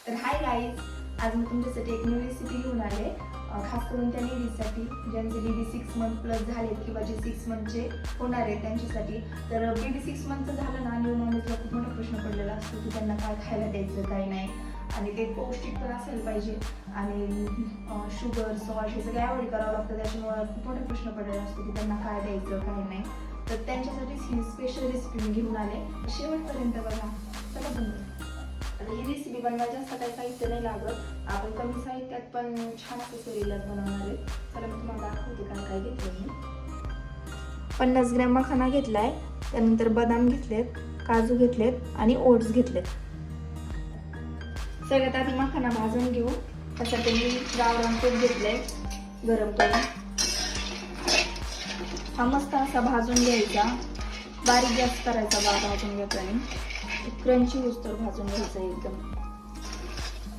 तर hi guys, आज मी तुमच्यासाठी एक न्यू रेसिपी घेऊन आले, खास करून त्या लेडीजसाठी ज्यांचे बेबी 6 मंथ प्लस झाले किंवा जे 6 मंथचे होणार आहे त्यांच्यासाठी. तर बेबी 6 मंथचं झालं ना, न्यू मॉमला खूप मोठा प्रश्न पडलेला असतो की त्यांना काय खायला द्यायचं काय नाही, आणि ते पौष्टिक तर असायला पाहिजे आणि शुगर सॉल्ट हे सगळं अवॉइड करावं लागतं. त्याच्यामुळे खूप मोठा प्रश्न पडलेला असतो की त्यांना काय द्यायचं काय नाही. तर त्यांच्यासाठीच ही स्पेशल रेसिपी मी घेऊन आले, शेवटपर्यंत बघा. चला बनवू. आता ही रेसिपी बनवायची असं काही साहित्य नाही लागत, आपण कमी साहित्यात पण छान असं शरीरात बनवणार आहे. चला मी तुम्हाला दाखवते काय काय घेतलं मी. 50 ग्रॅम मखाना घेतलाय, त्यानंतर बदाम घेतलेत, काजू घेतलेत आणि ओट्स घेतलेत. सगळ्यात आधी मखाना भाजून घेऊ. त्यासाठी मी गावरान तूप घेतलंय गरम करून. हा मस्त असा भाजून घ्यायचा, बारीक गॅस करायचा भाजून घेताना, क्रंची होतं भाजून घ्यायचं एकदम.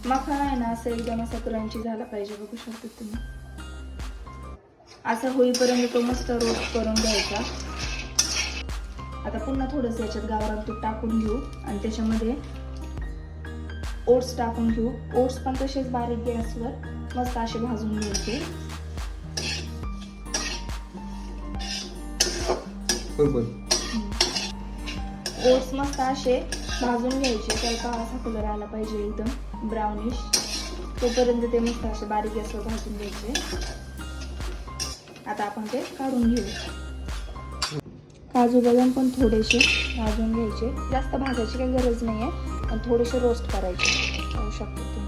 मखाना आहे ना असं एकदम असा क्रंची झाला पाहिजे, बघू शकता तुम्ही. असं होईपर्यंत तो मस्त रोस्ट करून घ्यायचा. आता पुन्हा थोडंसं याच्यात गावरान तूप टाकून घेऊ आणि त्याच्यामध्ये ओट्स टाकून घेऊ. ओट्स पण तसेच बारीक गॅसवर मस्त असे भाजून घ्यायचे. ओट्स मस्त असे भाजून घ्यायचे, त्याला असा कलर आला पाहिजे एकदम ब्राउनिश, तोपर्यंत ते मस्त असे बारीक गॅसवर भाजून घ्यायचे. आता आपण ते काढून घेऊ. काजू बदाम पण थोडेसे भाजून घ्यायचे, जास्त भाजायची काही गरज नाही आहे, पण थोडेसे रोस्ट करायचे, पाहू शकता तुम्ही.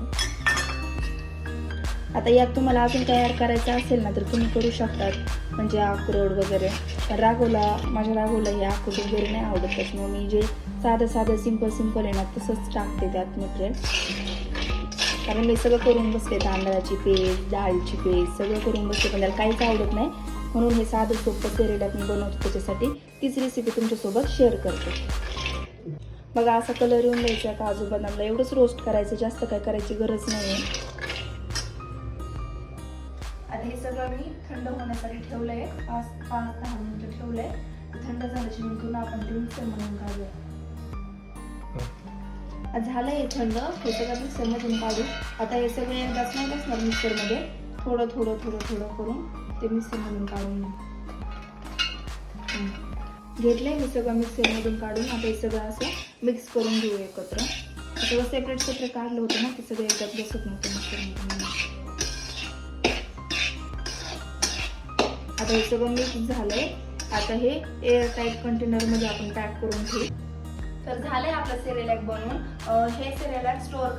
आता यात तुम्हाला अजून तयार करायचं असेल ना तर तुम्ही करू शकतात, म्हणजे अक्रोड वगैरे. पण माझ्या राघवला हे अक्रोड वगैरे नाही आवडत, त्याच्यामुळे मी जे साधं सिंपल आहे ना तसंच टाकते त्यात मटेरियल. कारण मी सगळं करून बसते, तांदळाची पेस्ट, डाळीची पेस्ट सगळं करून बसते, पण त्याला काहीच आवडत नाही. म्हणून हे साधं सोपं सेरेलॅक मी बनवतो, त्याच्यासाठी तीच रेसिपी तुमच्यासोबत शेअर करते. बघा असा कलर येऊन द्यायचा काजू बदामला, एवढंच रोस्ट करायचं, जास्त काय करायची गरज नाही आहे. आता हे सगळं मी थंड होण्यासाठी ठेवलंय, 5-10 मिनिटं ठेवलंय. थंड झाल्याच्या नंतर आपण ते मिक्सर मधून काढूया. झालंय हे थंड, हे सगळं मिक्सर मधून काढू. आता हे सगळं एकदाच नाही बसणार मिक्सर मध्ये, थोडं करून ते मिक्सर मधून काढून घेतलंय. हे सगळं मिक्सर मधून काढून आता हे सगळं असं मिक्स करून घेऊ एकत्र. सगळं सेपरेट काढलं होतं ना, ते सगळं एकदाच बसत नव्हतं मिक्सर मधून. आता हे सगळं मिक्स झालंय. आता हे एअर टाईट कंटेनर मध्ये आपण पॅक करून ठेवू. तर झालंय आपलं सेरेलॅक बनवून. हे सेरेलॅक स्टोअर